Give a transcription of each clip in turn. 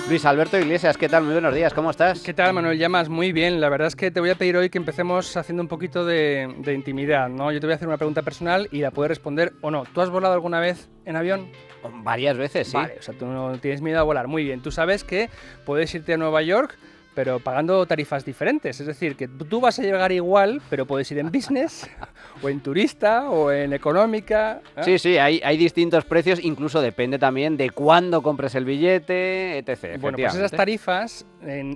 Luis Alberto Iglesias, ¿qué tal? Muy buenos días, ¿cómo estás? ¿Qué tal, Manuel Llamas? Muy bien. La verdad es que te voy a pedir hoy que empecemos haciendo un poquito de intimidad, ¿no? Yo te voy a hacer una pregunta personal y la puedes responder o no. ¿Tú has volado alguna vez en avión? Varias veces, sí. Vale, o sea, tú no tienes miedo a volar. Muy bien. Tú sabes que puedes irte a Nueva York, pero pagando tarifas diferentes. Es decir, que tú vas a llegar igual, pero puedes ir en business, o en turista, o en económica. Sí, sí, hay distintos precios, incluso depende también de cuándo compres el billete, etc. Bueno, pues esas Efectivamente. tarifas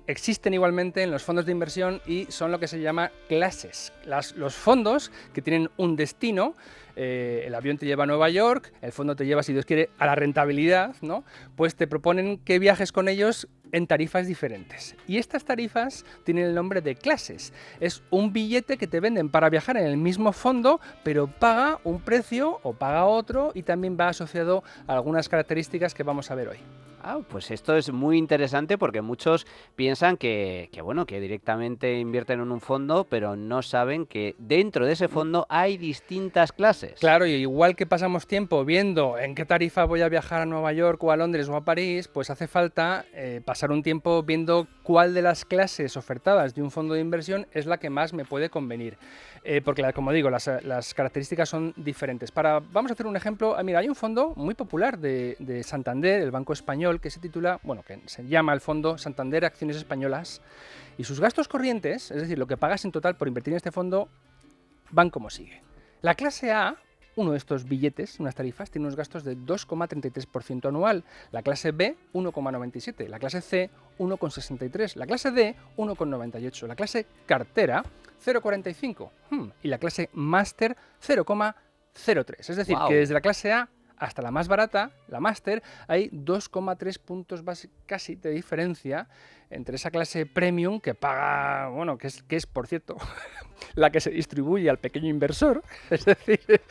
existen igualmente en los fondos de inversión y son lo que se llama clases. Los fondos que tienen un destino, el avión te lleva a Nueva York, el fondo te lleva, si Dios quiere, a la rentabilidad, ¿no? Pues te proponen que viajes con ellos en tarifas diferentes. Y estas tarifas tienen el nombre de clases. Es un billete que te venden para viajar en el mismo fondo, pero paga un precio o paga otro y también va asociado a algunas características que vamos a ver hoy. Pues esto es muy interesante porque muchos piensan que directamente invierten en un fondo, pero no saben que dentro de ese fondo hay distintas clases. Claro, y igual que pasamos tiempo viendo en qué tarifa voy a viajar a Nueva York o a Londres o a París, pues hace falta pasar un tiempo viendo cuál de las clases ofertadas de un fondo de inversión es la que más me puede convenir. Porque, como digo, las características son diferentes. Vamos a hacer un ejemplo. Mira, hay un fondo muy popular de Santander, el Banco Español, que se titula, bueno, que se llama el fondo Santander Acciones Españolas, y sus gastos corrientes, es decir, lo que pagas en total por invertir en este fondo, van como sigue. La clase A, uno de estos billetes, unas tarifas, tiene unos gastos de 2,33% anual. La clase B, 1,97%. La clase C, 1,63%. La clase D, 1,98%. La clase cartera, 0,45%. Y la clase máster, 0,03%. Es decir, que ¡Wow! desde la clase A hasta la más barata, la máster, hay 2,3 puntos casi de diferencia entre esa clase premium que paga, bueno, que es por cierto, la que se distribuye al pequeño inversor, es decir,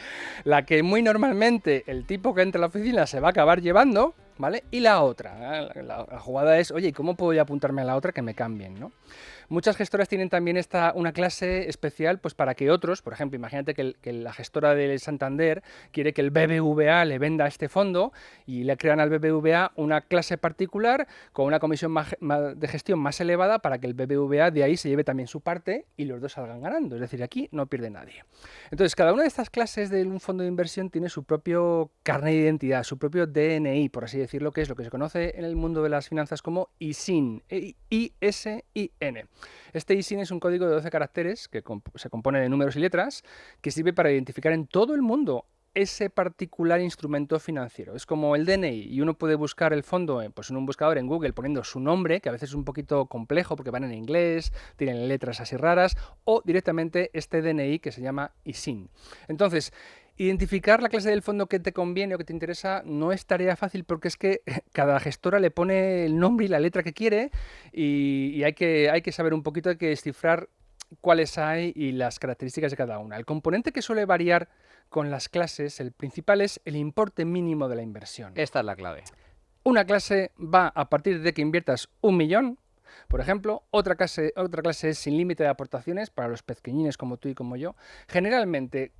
la que muy normalmente el tipo que entra a la oficina se va a acabar llevando, ¿vale? Y la otra, la jugada es, oye, ¿cómo puedo yo apuntarme a la otra que me cambien, ¿no? Muchas gestoras tienen también una clase especial pues para que otros, por ejemplo, imagínate que la gestora del Santander quiere que el BBVA le venda este fondo y le crean al BBVA una clase particular con una comisión de gestión más elevada para que el BBVA de ahí se lleve también su parte y los dos salgan ganando. Es decir, aquí no pierde nadie. Entonces, cada una de estas clases de un fondo de inversión tiene su propio carnet de identidad, su propio DNI, por así decirlo, que es lo que se conoce en el mundo de las finanzas como ISIN, I-S-I-N. Este ISIN es un código de 12 caracteres que se compone de números y letras que sirve para identificar en todo el mundo ese particular instrumento financiero. Es como el DNI y uno puede buscar el fondo pues en un buscador en Google poniendo su nombre, que a veces es un poquito complejo porque van en inglés, tienen letras así raras, o directamente este DNI que se llama ISIN. Entonces, identificar la clase del fondo que te conviene o que te interesa no es tarea fácil porque es que cada gestora le pone el nombre y la letra que quiere y hay que saber un poquito, hay que descifrar cuáles hay y las características de cada una. El componente que suele variar con las clases, el principal es el importe mínimo de la inversión. Esta es la clave. Una clase va a partir de que inviertas 1 millón, por ejemplo, otra clase es sin límite de aportaciones para los pequeñines como tú y como yo. Generalmente,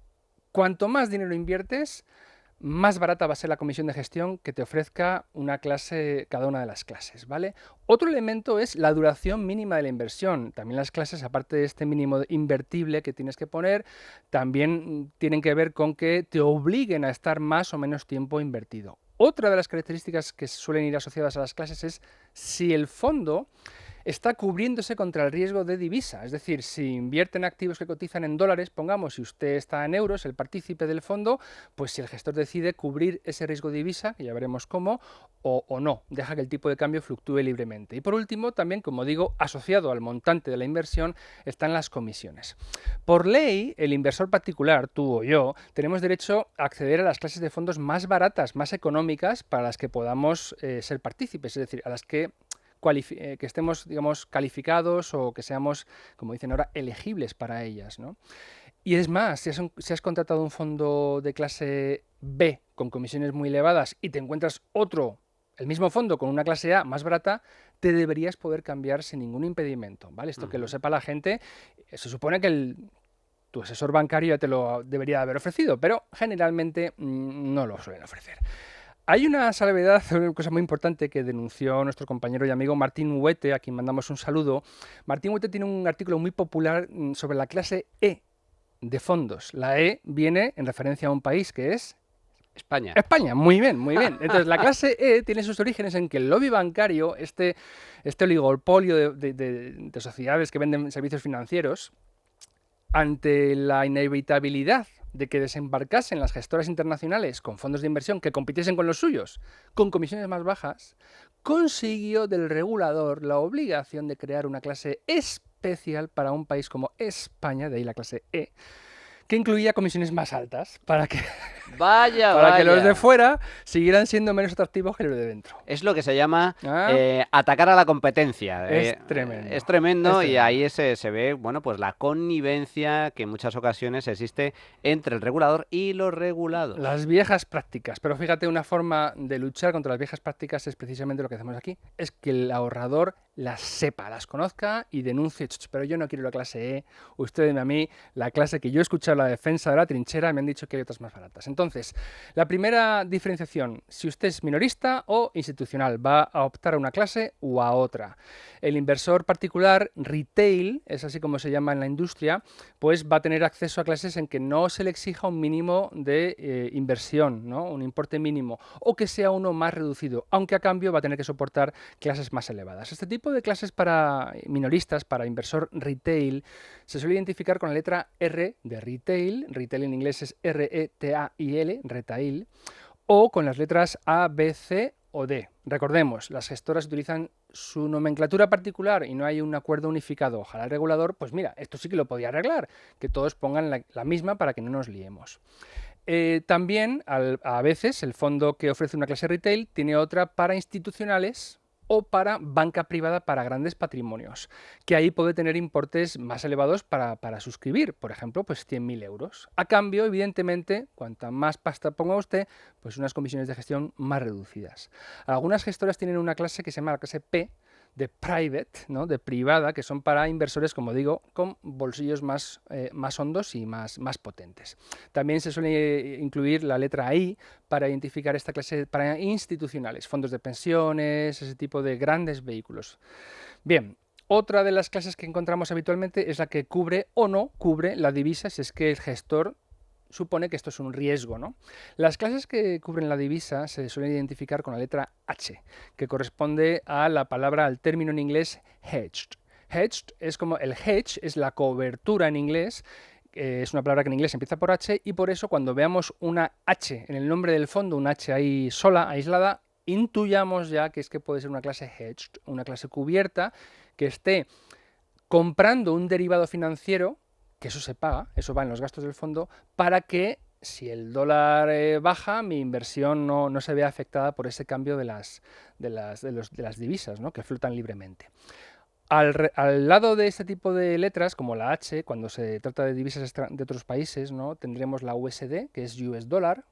cuanto más dinero inviertes, más barata va a ser la comisión de gestión que te ofrezca cada una de las clases, ¿vale? Otro elemento es la duración mínima de la inversión. También las clases, aparte de este mínimo invertible que tienes que poner, también tienen que ver con que te obliguen a estar más o menos tiempo invertido. Otra de las características que suelen ir asociadas a las clases es si el fondo está cubriéndose contra el riesgo de divisa. Es decir, si invierte en activos que cotizan en dólares, pongamos, si usted está en euros, el partícipe del fondo, pues si el gestor decide cubrir ese riesgo de divisa, que ya veremos cómo, o no, deja que el tipo de cambio fluctúe libremente. Y por último, también, como digo, asociado al montante de la inversión, están las comisiones. Por ley, el inversor particular, tú o yo, tenemos derecho a acceder a las clases de fondos más baratas, más económicas, para las que podamos ser partícipes, es decir, a las que estemos, digamos, calificados o que seamos, como dicen ahora, elegibles para ellas, ¿no? Y es más, si has contratado un fondo de clase B con comisiones muy elevadas y te encuentras el mismo fondo con una clase A más barata, te deberías poder cambiar sin ningún impedimento, ¿vale? Esto que lo sepa la gente, se supone que tu asesor bancario ya te lo debería haber ofrecido, pero generalmente no lo suelen ofrecer. Hay una salvedad, una cosa muy importante que denunció nuestro compañero y amigo Martín Huete, a quien mandamos un saludo. Martín Huete tiene un artículo muy popular sobre la clase E de fondos. La E viene en referencia a un país que es España. España. Muy bien, muy bien. Entonces, la clase E tiene sus orígenes en que el lobby bancario, este oligopolio de sociedades que venden servicios financieros, ante la inevitabilidad de que desembarcasen las gestoras internacionales con fondos de inversión que compitiesen con los suyos, con comisiones más bajas, consiguió del regulador la obligación de crear una clase especial para un país como España, de ahí la clase E, que incluía comisiones más altas Vaya, para que los de vaya. fuera siguieran siendo menos atractivos que los de dentro. Es lo que se llama ¿Ah? atacar a la competencia. Es tremendo. Es tremendo Es y tremendo. ahí se ve, bueno, pues la connivencia que en muchas ocasiones existe entre el regulador y los regulados. Las viejas prácticas. Pero fíjate, una forma de luchar contra las viejas prácticas es precisamente lo que hacemos aquí. Es que el ahorrador las sepa, las conozca y denuncie. Pero yo no quiero la clase E. Usted dime a mí la clase que yo he escuchado, la defensa de la trinchera, me han dicho que hay otras más baratas. Entonces, la primera diferenciación, si usted es minorista o institucional, va a optar a una clase u a otra. El inversor particular, retail, es así como se llama en la industria, pues va a tener acceso a clases en que no se le exija un mínimo de inversión, ¿no? Un importe mínimo, o que sea uno más reducido, aunque a cambio va a tener que soportar clases más elevadas. Este tipo de clases para minoristas, para inversor retail, se suele identificar con la letra R de retail, retail en inglés es R-E-T-A-I-L, retail, o con las letras A, B, C o D. Recordemos, las gestoras utilizan su nomenclatura particular y no hay un acuerdo unificado. Ojalá el regulador, pues mira, esto sí que lo podía arreglar, que todos pongan la misma para que no nos liemos. También, a veces, el fondo que ofrece una clase retail tiene otra para institucionales o para banca privada para grandes patrimonios, que ahí puede tener importes más elevados para suscribir, por ejemplo, pues 100.000 euros. A cambio, evidentemente, cuanta más pasta ponga usted, pues unas comisiones de gestión más reducidas. Algunas gestoras tienen una clase que se llama la clase P, de private, ¿no? De privada, que son para inversores, como digo, con bolsillos más hondos y más potentes. También se suele incluir la letra I para identificar esta clase para institucionales, fondos de pensiones, ese tipo de grandes vehículos. Bien, otra de las clases que encontramos habitualmente es la que cubre o no cubre la divisa, si es que el gestor supone que esto es un riesgo, ¿no? Las clases que cubren la divisa se suelen identificar con la letra H, que corresponde a la palabra, al término en inglés hedged. Hedged es como el hedge, es la cobertura en inglés, es una palabra que en inglés empieza por H y por eso cuando veamos una H en el nombre del fondo, una H ahí sola, aislada, intuyamos ya que es que puede ser una clase hedged, una clase cubierta que esté comprando un derivado financiero, que eso se paga, eso va en los gastos del fondo, para que si el dólar baja, mi inversión no se vea afectada por ese cambio de las divisas, ¿no? Que flotan libremente. Al lado de este tipo de letras, como la H, cuando se trata de divisas de otros países, ¿no? Tendremos la USD, que es US Dollar,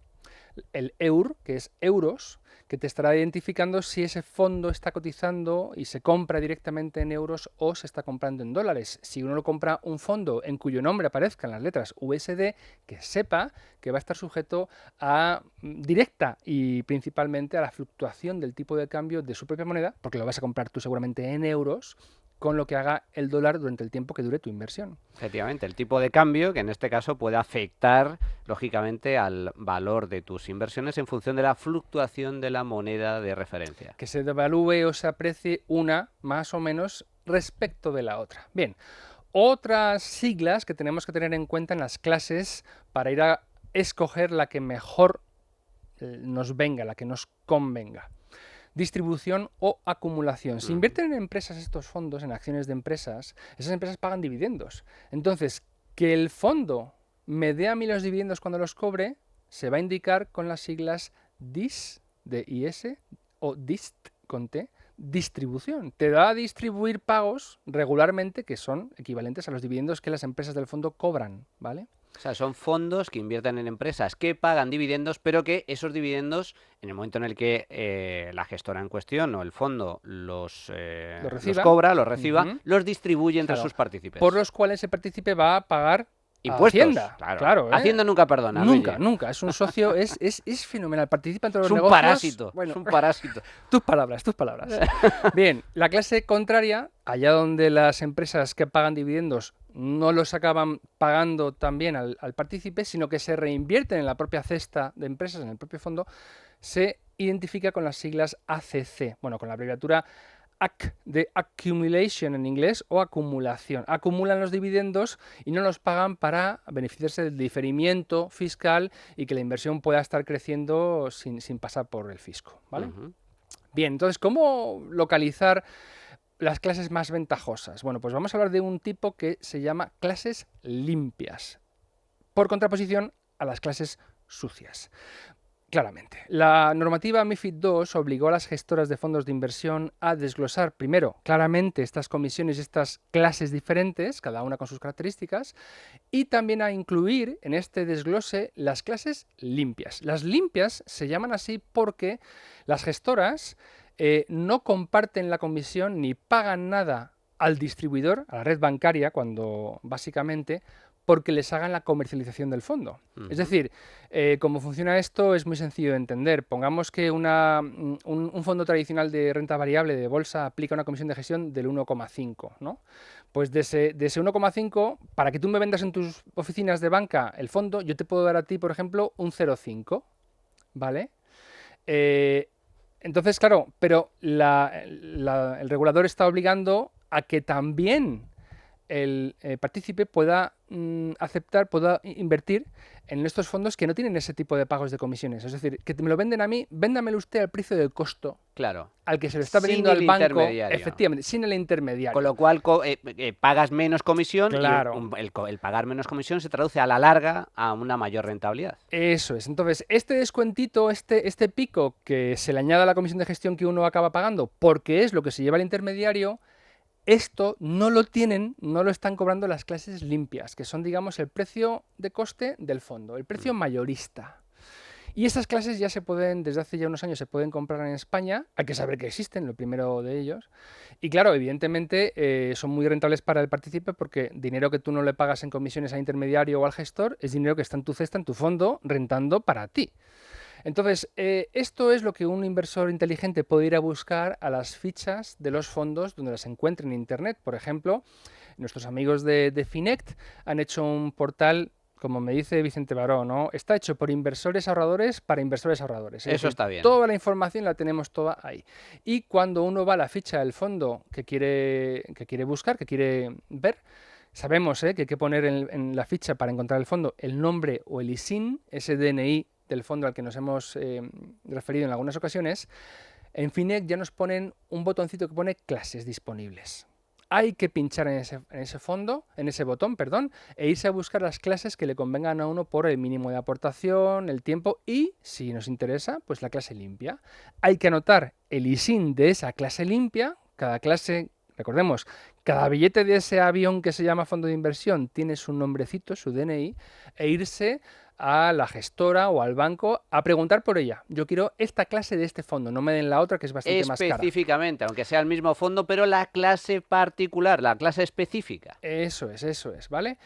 el EUR, que es euros, que te estará identificando si ese fondo está cotizando y se compra directamente en euros o se está comprando en dólares. Si uno lo compra un fondo en cuyo nombre aparezcan las letras USD, que sepa que va a estar sujeto a directa y principalmente a la fluctuación del tipo de cambio de su propia moneda, porque lo vas a comprar tú seguramente en euros, con lo que haga el dólar durante el tiempo que dure tu inversión. Efectivamente, el tipo de cambio que en este caso puede afectar lógicamente al valor de tus inversiones en función de la fluctuación de la moneda de referencia. Que se devalúe o se aprecie una más o menos respecto de la otra. Bien, otras siglas que tenemos que tener en cuenta en las clases para ir a escoger la que mejor nos venga, la que nos convenga. Distribución o acumulación. Si invierten en empresas estos fondos, en acciones de empresas, esas empresas pagan dividendos. Entonces, que el fondo me dé a mí los dividendos cuando los cobre, se va a indicar con las siglas DIS, de IS, o DIST, con T, distribución. Te da a distribuir pagos regularmente que son equivalentes a los dividendos que las empresas del fondo cobran, ¿vale? O sea, son fondos que invierten en empresas que pagan dividendos, pero que esos dividendos, en el momento en el que la gestora en cuestión o el fondo los cobra, los reciba, los distribuye entre Claro, sus partícipes. por los cuales el partícipe va a pagar Impuestos, Hacienda. claro. Claro, ¿eh? Hacienda nunca perdona, Nunca, Luigi. nunca. Es un socio, es fenomenal. Participa en todos Es los un negocios. parásito, Bueno, es un parásito. tus palabras, tus palabras. Bien, la clase contraria, allá donde las empresas que pagan dividendos no los acaban pagando también al partícipe, sino que se reinvierten en la propia cesta de empresas, en el propio fondo, se identifica con las siglas ACC, bueno, con la abreviatura AC de accumulation en inglés o acumulación. Acumulan los dividendos y no los pagan para beneficiarse del diferimiento fiscal y que la inversión pueda estar creciendo sin pasar por el fisco, ¿vale? Bien, entonces, ¿cómo localizar las clases más ventajosas? Bueno, pues vamos a hablar de un tipo que se llama clases limpias, por contraposición a las clases sucias. Claramente, la normativa MiFID II obligó a las gestoras de fondos de inversión a desglosar primero claramente estas comisiones y estas clases diferentes, cada una con sus características, y también a incluir en este desglose las clases limpias. Las limpias se llaman así porque las gestoras no comparten la comisión ni pagan nada al distribuidor, a la red bancaria, cuando básicamente porque les hagan la comercialización del fondo. Es decir, cómo funciona esto es muy sencillo de entender. Pongamos que un fondo tradicional de renta variable de bolsa aplica una comisión de gestión del 1,5, ¿no? Pues de ese 1,5, para que tú me vendas en tus oficinas de banca el fondo, yo te puedo dar a ti, por ejemplo, un 0,5, ¿vale? Entonces, claro, pero el regulador está obligando a que también el partícipe pueda aceptar, pueda invertir en estos fondos que no tienen ese tipo de pagos de comisiones. Es decir, que me lo venden a mí, véndamelo usted al precio del costo. Claro. Al que se lo está vendiendo Sin al el banco, intermediario. efectivamente, sin el intermediario. Con lo cual pagas menos comisión Claro. y el pagar menos comisión se traduce a la larga a una mayor rentabilidad. Eso es. Entonces, este descuentito, este pico que se le añade a la comisión de gestión que uno acaba pagando, porque es lo que se lleva el intermediario, esto no lo tienen, no lo están cobrando las clases limpias, que son, digamos, el precio de coste del fondo, el precio mayorista. Y estas clases ya se pueden, desde hace ya unos años, se pueden comprar en España. Hay que saber que existen, lo primero de ellos. Y claro, evidentemente son muy rentables para el partícipe porque dinero que tú no le pagas en comisiones al intermediario o al gestor es dinero que está en tu cesta, en tu fondo, rentando para ti. Entonces, esto es lo que un inversor inteligente puede ir a buscar a las fichas de los fondos donde las encuentre en Internet. Por ejemplo, nuestros amigos de Finect han hecho un portal, como me dice Vicente Baró, ¿no? Está hecho por inversores ahorradores para inversores ahorradores. Eso está bien. Toda la información la tenemos toda ahí. Y cuando uno va a la ficha del fondo que quiere buscar, que quiere ver, sabemos que hay que poner en la ficha para encontrar el fondo el nombre o el ISIN, ese DNI del fondo al que nos hemos referido en algunas ocasiones. En Finect ya nos ponen un botoncito que pone clases disponibles. Hay que pinchar en ese fondo, en ese botón, perdón, e irse a buscar las clases que le convengan a uno por el mínimo de aportación, el tiempo y, si nos interesa, pues la clase limpia. Hay que anotar el ISIN de esa clase limpia. Cada clase, recordemos, cada billete de ese avión que se llama fondo de inversión tiene su nombrecito, su DNI, e irse a la gestora o al banco a preguntar por ella. Yo quiero esta clase de este fondo, no me den la otra que es bastante más cara. Específicamente, aunque sea el mismo fondo, pero la clase particular, la clase específica. Eso es, ¿vale?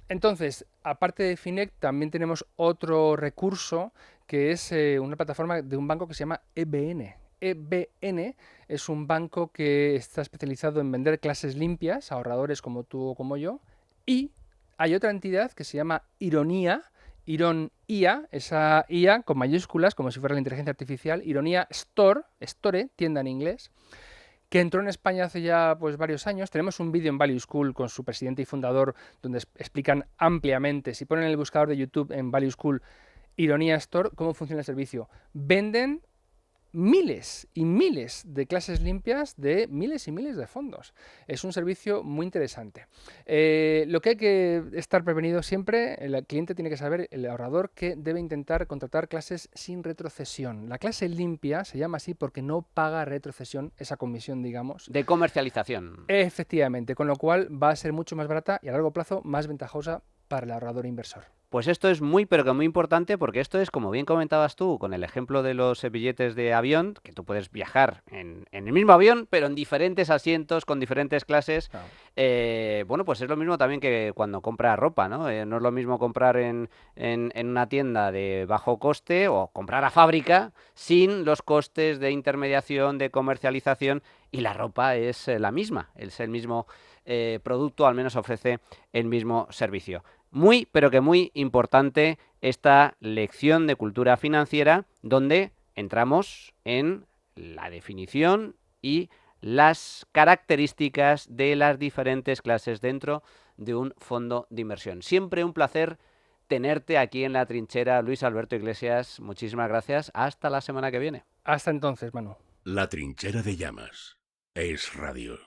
Entonces, aparte de Finect, también tenemos otro recurso que es una plataforma de un banco que se llama EBN. EBN es un banco que está especializado en vender clases limpias a ahorradores como tú o como yo, y hay otra entidad que se llama Ironía, Iron-IA, esa IA con mayúsculas, como si fuera la inteligencia artificial, Ironía Store, tienda en inglés, que entró en España hace ya pues varios años. Tenemos un vídeo en Value School con su presidente y fundador donde explican ampliamente, si ponen el buscador de YouTube en Value School, Ironía Store, cómo funciona el servicio. Venden miles y miles de clases limpias de miles y miles de fondos. Es un servicio muy interesante. Lo que hay que estar prevenido siempre, el cliente tiene que saber, el ahorrador, que debe intentar contratar clases sin retrocesión. La clase limpia se llama así porque no paga retrocesión, esa comisión, digamos. De comercialización. Efectivamente, con lo cual va a ser mucho más barata y a largo plazo más ventajosa para el ahorrador inversor. Pues esto es muy, pero que muy importante porque esto es, como bien comentabas tú, con el ejemplo de los billetes de avión, que tú puedes viajar en el mismo avión, pero en diferentes asientos, con diferentes clases. Claro. Bueno, pues es lo mismo también que cuando compras ropa, ¿no? No es lo mismo comprar en una tienda de bajo coste o comprar a fábrica sin los costes de intermediación, de comercialización, y la ropa es la misma, es el mismo producto, al menos ofrece el mismo servicio. Muy, pero que muy importante esta lección de cultura financiera donde entramos en la definición y las características de las diferentes clases dentro de un fondo de inversión. Siempre un placer tenerte aquí en la trinchera, Luis Alberto Iglesias. Muchísimas gracias. Hasta la semana que viene. Hasta entonces, Manu. La trinchera de llamas es radio.